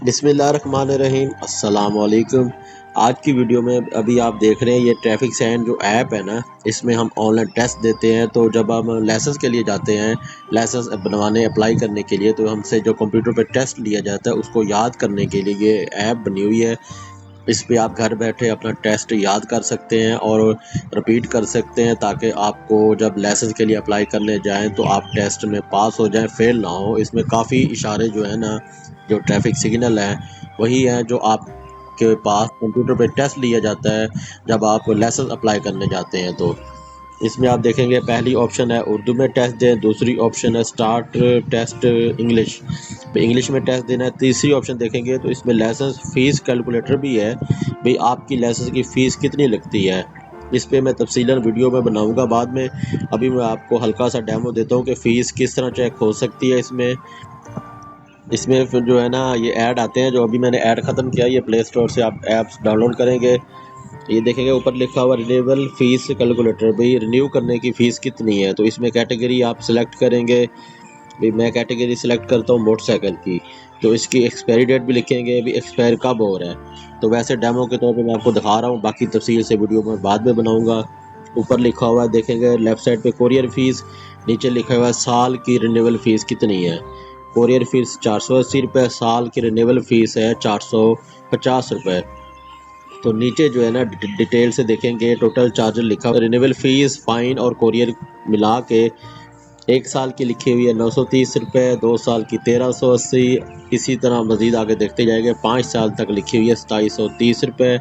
बिस्मिल्लाहिर्रहमानिर्रहीम अस्सलाम वालेकुम। आज की वीडियो में अभी आप देख रहे हैं ये ट्रैफिक साइन जो ऐप है ना, इसमें हम ऑनलाइन टेस्ट देते हैं। तो जब हम लाइसेंस के लिए जाते हैं, लाइसेंस बनवाने अप्लाई करने के लिए, तो हमसे जो कंप्यूटर पे टेस्ट लिया जाता है उसको याद करने के लिए ये ऐप बनी हुई है। इस पे आप घर बैठे अपना टेस्ट याद कर सकते हैं और रिपीट कर सकते हैं, ताकि आपको जब लाइसेंस के लिए अप्लाई करने जाएं तो आप टेस्ट में पास हो जाएं, फेल ना हो। इसमें काफ़ी इशारे जो है ना, जो ट्रैफिक सिग्नल हैं वही हैं जो आपके पास कंप्यूटर पे टेस्ट लिया जाता है जब आप लाइसेंस अप्लाई करने जाते हैं। तो इसमें आप देखेंगे पहली ऑप्शन है उर्दू में टेस्ट दें, दूसरी ऑप्शन है स्टार्ट टेस्ट इंग्लिश, इंग्लिश में टेस्ट देना है। तीसरी ऑप्शन देखेंगे तो इसमें लाइसेंस फ़ीस कैलकुलेटर भी है, भाई आपकी लाइसेंस की फ़ीस कितनी लगती है। इस पे मैं तफसीलन वीडियो में बनाऊंगा बाद में। अभी मैं आपको हल्का सा डेमो देता हूँ कि फ़ीस किस तरह चेक हो सकती है। इसमें फिर जो है ना ये ऐड आते हैं, जो अभी मैंने ऐड ख़त्म किया, ये प्ले स्टोर से आप ऐप्स डाउनलोड करेंगे। ये देखेंगे ऊपर लिखा हुआ रिन्यूएबल फ़ीस कैलकुलेटर, भाई रिन्यू करने की फ़ीस कितनी है। तो इसमें कैटेगरी आप सिलेक्ट करेंगे, भाई मैं कैटेगरी सिलेक्ट करता हूँ मोटरसाइकिल की। तो इसकी एक्सपायरी डेट भी लिखेंगे, अभी एक्सपायर कब हो रहा है। तो वैसे डेमो के तौर पे मैं आपको दिखा रहा हूँ, बाकी तफसील से वीडियो में बाद में बनाऊँगा। ऊपर लिखा हुआ है देखेंगे लेफ़्ट साइड पे कोरियर फ़ीस, नीचे लिखा हुआ है साल की रिन्यूएबल फ़ीस कितनी है। कोरियर फ़ीस 480 रुपये, साल की रिन्यूएबल फ़ीस है 450 रुपये। तो नीचे जो है ना डिटेल से देखेंगे टोटल चार्जर लिखा हुआ, रिन्यूएबल फ़ीस फ़ाइन और कोरियर मिला के 1 साल की लिखी हुई है 930 रुपये, 2 साल की 1380, इसी तरह मज़ीद आगे देखते जाएंगे। 5 साल तक लिखी हुई है 2730 रुपये।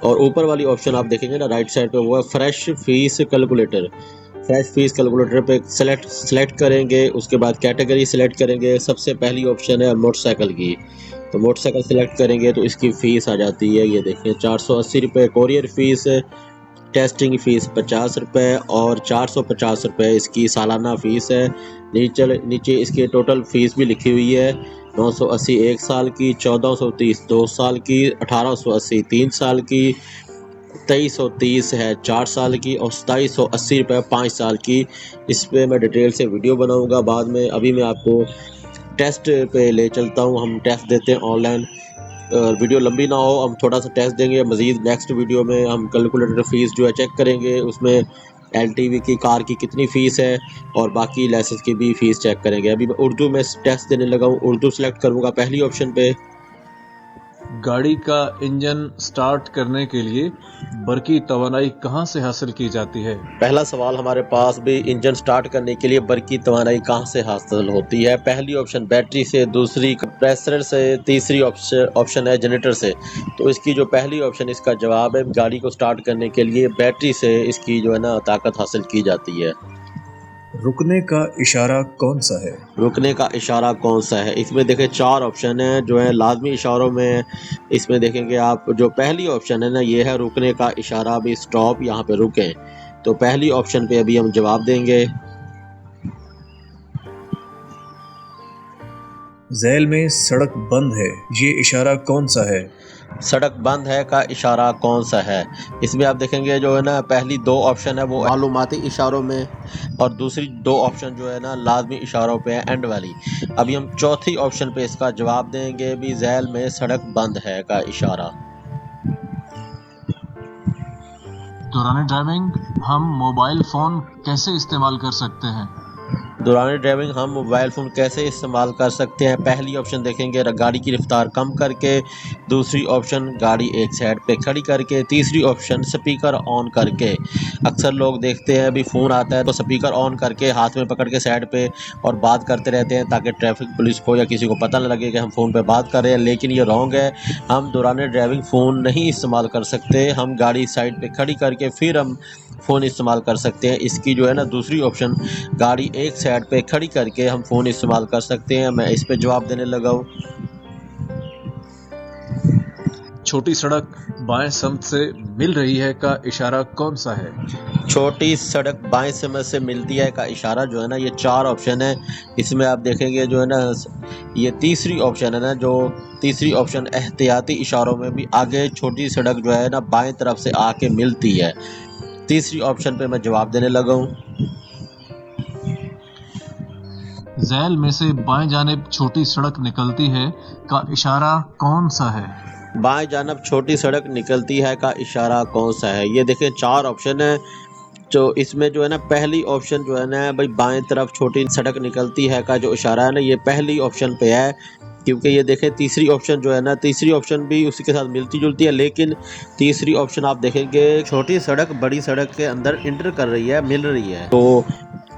और ऊपर वाली ऑप्शन आप देखेंगे ना राइट साइड पे, वो है fresh fees calculator. Fresh fees calculator पे सेलेक्ट करेंगे, उसके बाद कैटेगरी सेलेक्ट करेंगे। सबसे पहली ऑप्शन है मोटरसाइकिल की, तो मोटरसाइकिल सेलेक्ट करेंगे तो इसकी फ़ीस आ जाती है, ये देखिए 480 रुपये कोरियर फ़ीस, टेस्टिंग फ़ीस 50 रुपये और 450 रुपये इसकी सालाना फ़ीस है। नीचे इसकी टोटल फ़ीस भी लिखी हुई है, 980 1 साल की, 1430 2 साल की, 1880 3 साल की, 2330 है 4 साल की और 2780 रुपये 5 साल की। इस पे मैं डिटेल से वीडियो बनाऊंगा बाद में। अभी मैं आपको टेस्ट पे ले चलता हूँ, हम टेस्ट देते हैं ऑनलाइन। वीडियो लंबी ना हो, हम थोड़ा सा टेस्ट देंगे, मज़ीद नेक्स्ट वीडियो में हम कैलकुलेटर फ़ीस जो है चेक करेंगे, उसमें एलटीवी की कार की कितनी फ़ीस है और बाकी लाइसेंस की भी फ़ीस चेक करेंगे। अभी मैं उर्दू में टेस्ट देने लगा हूँ, उर्दू सेलेक्ट करूँगा पहली ऑप्शन पे। गाड़ी का इंजन स्टार्ट करने के लिए बरकी तवानाई कहाँ से हासिल की जाती है? पहला सवाल हमारे पास भी, इंजन स्टार्ट करने के लिए बरकी तवानाई कहाँ से हासिल होती है। पहली ऑप्शन बैटरी से, दूसरी कंप्रेसर से, तीसरी ऑप्शन है जनरेटर से। तो इसकी जो पहली ऑप्शन इसका जवाब है, गाड़ी को स्टार्ट करने के लिए बैटरी से इसकी जो है ना ताकत हासिल की जाती है। रुकने का इशारा कौन सा है? रुकने का इशारा कौन सा है, इसमें देखें 4 ऑप्शन है जो है लाजमी इशारों में। इसमें देखेंगे आप जो पहली ऑप्शन है ना, ये है रुकने का इशारा, भी स्टॉप, यहाँ पे रुकें। तो पहली ऑप्शन पे अभी हम जवाब देंगे। झैल में सड़क बंद है, ये इशारा कौन सा है? सड़क बंद है का इशारा कौन सा है, इसमें आप देखेंगे जो है ना पहली 2 ऑप्शन है वो मालूमाती इशारों में और दूसरी 2 ऑप्शन जो है ना लाजमी इशारों पे है, एंड वाली। अभी हम चौथी ऑप्शन पे इसका जवाब देंगे, भी झैल में सड़क बंद है का इशारा। दौरान ड्राइविंग हम मोबाइल फ़ोन कैसे इस्तेमाल कर सकते हैं? दौरान ड्राइविंग हम मोबाइल फ़ोन कैसे इस्तेमाल कर सकते हैं। पहली ऑप्शन देखेंगे गाड़ी की रफ्तार कम करके, दूसरी ऑप्शन गाड़ी एक साइड पे खड़ी करके, तीसरी ऑप्शन स्पीकर ऑन करके। अक्सर लोग देखते हैं अभी फ़ोन आता है तो स्पीकर ऑन करके हाथ में पकड़ के साइड पे और बात करते रहते हैं, ताकि ट्रैफिक पुलिस को या किसी को पता न लगे कि हम फ़ोन पे बात कर रहे हैं, लेकिन ये रॉन्ग है। हम दौरान ड्राइविंग फ़ोन नहीं इस्तेमाल कर सकते, हम गाड़ी साइड पे खड़ी करके फिर हम फ़ोन इस्तेमाल कर सकते हैं। इसकी जो है ना दूसरी ऑप्शन, गाड़ी एक साइड पे खड़ी करके हम फ़ोन इस्तेमाल कर सकते हैं। मैं इस पे जवाब देने लगा हूँ। छोटी सड़क बाएं समत से मिल रही है का इशारा कौन सा है? छोटी सड़क बाएं समत से मिलती है का इशारा जो है ना, ये 4 ऑप्शन है। इसमें आप देखेंगे जो है ना ये तीसरी ऑप्शन है ना, जो तीसरी ऑप्शन एहतियाती इशारों में भी आगे छोटी सड़क जो है ना बाएं तरफ से आके मिलती है। तीसरी ऑप्शन पे मैं जवाब देने लगा हूँ। झैल में से बाएं जानिब छोटी सड़क निकलती है का इशारा कौन सा है? बाएं जानब छोटी सड़क निकलती है का इशारा कौन सा है? ये देखें 4 ऑप्शन है। तो इसमें जो है ना पहली ऑप्शन जो है ना भाई बाएं तरफ छोटी सड़क निकलती है का जो इशारा है ना ये पहली ऑप्शन पे है, क्योंकि ये देखें तीसरी ऑप्शन जो है ना तीसरी ऑप्शन भी उसी के साथ मिलती जुलती है, लेकिन तीसरी ऑप्शन आप देखेंगे छोटी सड़क बड़ी सड़क के अंदर इंटर कर रही है, मिल रही है। तो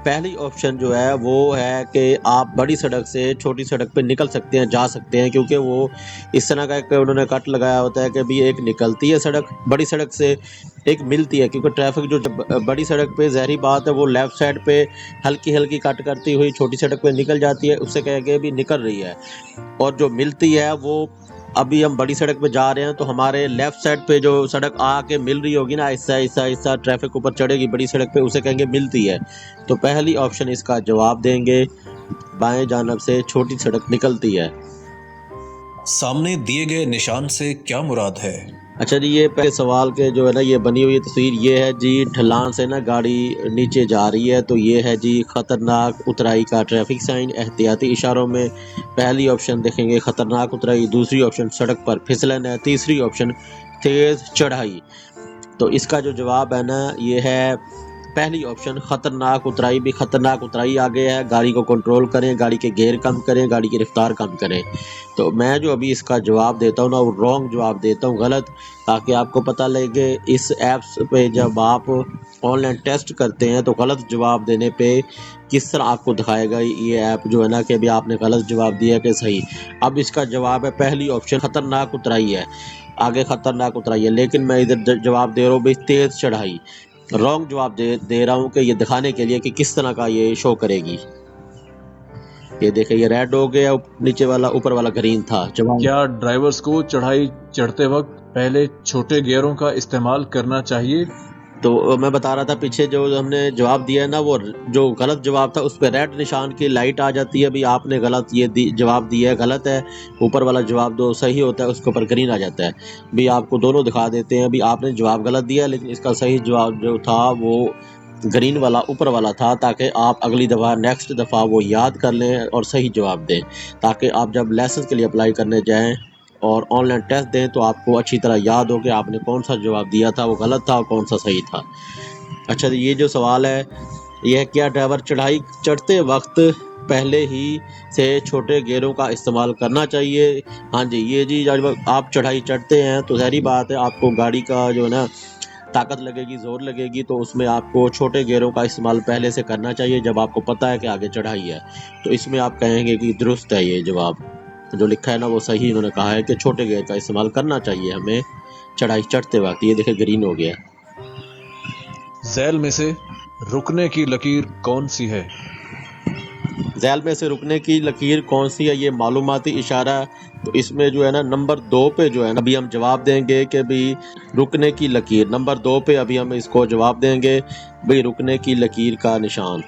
पहली ऑप्शन जो है वो है कि आप बड़ी सड़क से छोटी सड़क पे निकल सकते हैं, जा सकते हैं, क्योंकि वो इस तरह का एक उन्होंने कट लगाया होता है कि भी एक निकलती है सड़क बड़ी सड़क से, एक मिलती है, क्योंकि ट्रैफिक जो बड़ी सड़क पे ज़ाहिरी बात है वो लेफ़्ट साइड पे हल्की हल्की कट करती हुई छोटी सड़क पे निकल जाती है, उससे कहेंगे भी निकल रही है। और जो मिलती है वो अभी हम बड़ी सड़क पे जा रहे हैं तो हमारे लेफ़्ट साइड पे जो सड़क आके मिल रही होगी ना, ऐसा ऐसा ऐसा ट्रैफिक ऊपर चढ़ेगी बड़ी सड़क पे, उसे कहेंगे मिलती है। तो पहली ऑप्शन इसका जवाब देंगे, बाएं जानब से छोटी सड़क निकलती है। सामने दिए गए निशान से क्या मुराद है? अच्छा जी, ये पहले सवाल के जो है ना ये बनी हुई तस्वीर ये है जी, ढलान से ना गाड़ी नीचे जा रही है, तो ये है जी खतरनाक उतराई का ट्रैफिक साइन। एहतियाती इशारों में पहली ऑप्शन देखेंगे खतरनाक उतराई, दूसरी ऑप्शन सड़क पर फिसलन है, तीसरी ऑप्शन तेज़ चढ़ाई। तो इसका जो जवाब है ना ये है पहली ऑप्शन खतरनाक उतराई। भी खतरनाक उतराई आगे है, गाड़ी को कंट्रोल करें, गाड़ी के गियर कम करें, गाड़ी की रफ्तार कम करें। तो मैं जो अभी इसका जवाब देता हूँ ना वो रॉन्ग जवाब देता हूँ, गलत, ताकि आपको पता लगे इस ऐप्स पे जब आप ऑनलाइन टेस्ट करते हैं तो गलत जवाब देने पे किस तरह आपको दिखाएगा ये ऐप जो है ना कि अभी आपने गलत जवाब दिया कि सही। अब इसका जवाब है पहली ऑप्शन खतरनाक उतराई है, आगे खतरनाक उतराई है, लेकिन मैं इधर जवाब दे रहा हूँ भाई तेज़ चढ़ाई। रॉन्ग जवाब दे रहा हूँ कि ये दिखाने के लिए कि किस तरह का ये शो करेगी। ये देखे ये रेड हो गया, नीचे वाला ऊपर वाला ग्रीन था। जवाब क्या ड्राइवर्स को चढ़ाई चढ़ते वक्त पहले छोटे गियरों का इस्तेमाल करना चाहिए? तो मैं बता रहा था पीछे जो हमने जवाब दिया है ना वो जो गलत जवाब था उस पर रेड निशान की लाइट आ जाती है, भी आपने गलत ये जवाब दिया है, गलत है। ऊपर वाला जवाब जो सही होता है उसके ऊपर ग्रीन आ जाता है। भी आपको दोनों दिखा देते हैं, भी आपने जवाब गलत दिया लेकिन इसका सही जवाब जो था वो ग्रीन वाला ऊपर वाला था, ताकि आप अगली दफ़ा नेक्स्ट दफ़ा वो याद कर लें और सही जवाब दें, ताकि आप जब लाइसेंस के लिए अप्लाई करने जाएँ और ऑनलाइन टेस्ट दें तो आपको अच्छी तरह याद हो कि आपने कौन सा जवाब दिया था, वो गलत था और कौन सा सही था। अच्छा, ये जो सवाल है ये है क्या ड्राइवर चढ़ाई चढ़ते वक्त पहले ही से छोटे गियरों का इस्तेमाल करना चाहिए? हाँ जी, ये जी जब आप चढ़ाई चढ़ते हैं तो ज़ाहिरी बात है आपको गाड़ी का जो है ना ताकत लगेगी, ज़ोर लगेगी, तो उसमें आपको छोटे गियरों का इस्तेमाल पहले से करना चाहिए जब आपको पता है कि आगे चढ़ाई है। तो इसमें आप कहेंगे कि दुरुस्त है ये जवाब जो लिखा है ना वो सही इन्होंने कहा है कि छोटे गियर का इस्तेमाल करना चाहिए हमें चढ़ाई चढ़ते वक्त। ये देखे ग्रीन हो गया। झैल में से रुकने की लकीर कौन सी है? झैल में से रुकने की लकीर कौन सी है, ये मालूमाती इशारा। तो इसमें जो है ना नंबर 2 पे जो है ना अभी हम जवाब देंगे कि भाई रुकने की लकीर, नंबर 2 पे अभी हम इसको जवाब देंगे भाई रुकने की लकीर का निशान।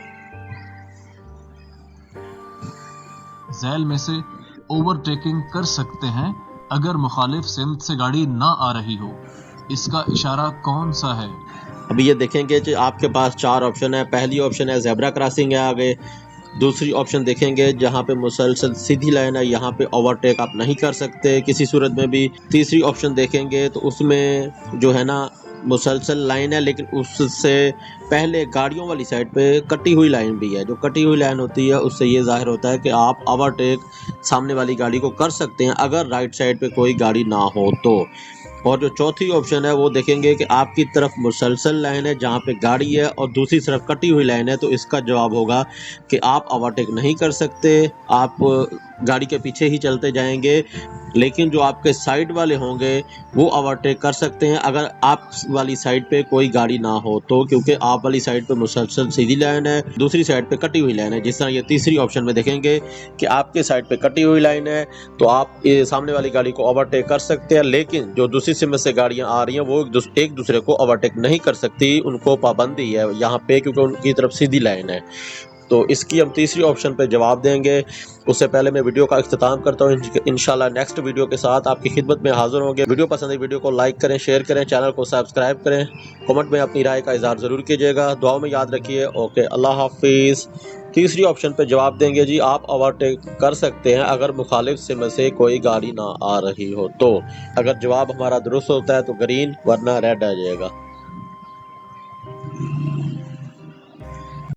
झैल में से ओवरटेकिंग कर सकते हैं अगर मुखालिफ सिमत से गाड़ी ना आ रही हो, इसका इशारा कौन सा है? अभी ये देखेंगे कि आपके पास 4 ऑप्शन है। पहली ऑप्शन है ज़ेब्रा क्रॉसिंग है आगे, दूसरी ऑप्शन देखेंगे जहाँ पे मुसलसल सीधी लाइन है, यहाँ पे ओवरटेक आप नहीं कर सकते किसी सूरत में भी। तीसरी ऑप्शन देखेंगे तो उसमें जो है ना मुसलसल लाइन है लेकिन उससे पहले गाड़ियों वाली साइड पे कटी हुई लाइन भी है। जो कटी हुई लाइन होती है उससे ये जाहिर होता है कि आप ओवरटेक सामने वाली गाड़ी को कर सकते हैं अगर राइट साइड पे कोई गाड़ी ना हो तो। और जो चौथी ऑप्शन है वो देखेंगे कि आपकी तरफ मुसलसल लाइन है जहाँ पे गाड़ी है और दूसरी तरफ कटी हुई लाइन है, तो इसका जवाब होगा कि आप ओवरटेक नहीं कर सकते, आप गाड़ी के पीछे ही चलते जाएंगे, लेकिन जो आपके साइड वाले होंगे वो ओवरटेक कर सकते हैं अगर आप वाली साइड पे कोई गाड़ी ना हो तो, क्योंकि आप वाली साइड पे मुसलसल सीधी लाइन है, दूसरी साइड पे कटी हुई लाइन है। जिस तरह ये तीसरी ऑप्शन में देखेंगे कि आपके साइड पे कटी हुई लाइन है तो आप सामने वाली गाड़ी को ओवरटेक कर सकते हैं, लेकिन जो दूसरी सिमत से गाड़ियां आ रही हैं वो एक दूसरे को ओवरटेक नहीं कर सकती, उनको पाबंदी है यहाँ पे क्योंकि उनकी तरफ सीधी लाइन है। तो इसकी हम तीसरी ऑप्शन पे जवाब देंगे। उससे पहले मैं वीडियो का इख्तिताम करता हूँ। इंशाल्लाह नेक्स्ट वीडियो के साथ आपकी खिदमत में हाजिर होंगे। वीडियो पसंद है वीडियो को लाइक करें, शेयर करें, चैनल को सब्सक्राइब करें, कमेंट में अपनी राय का इजहार ज़रूर कीजिएगा। दुआ में याद रखिए। ओके, अल्लाह हाफिज़। तीसरी ऑप्शन पे जवाब देंगे जी, आप ओवरटेक कर सकते हैं अगर मुखालिफ सिम से कोई गाड़ी ना आ रही हो। तो अगर जवाब हमारा दुरुस्त होता है तो ग्रीन, वरना रेड आ जाएगा।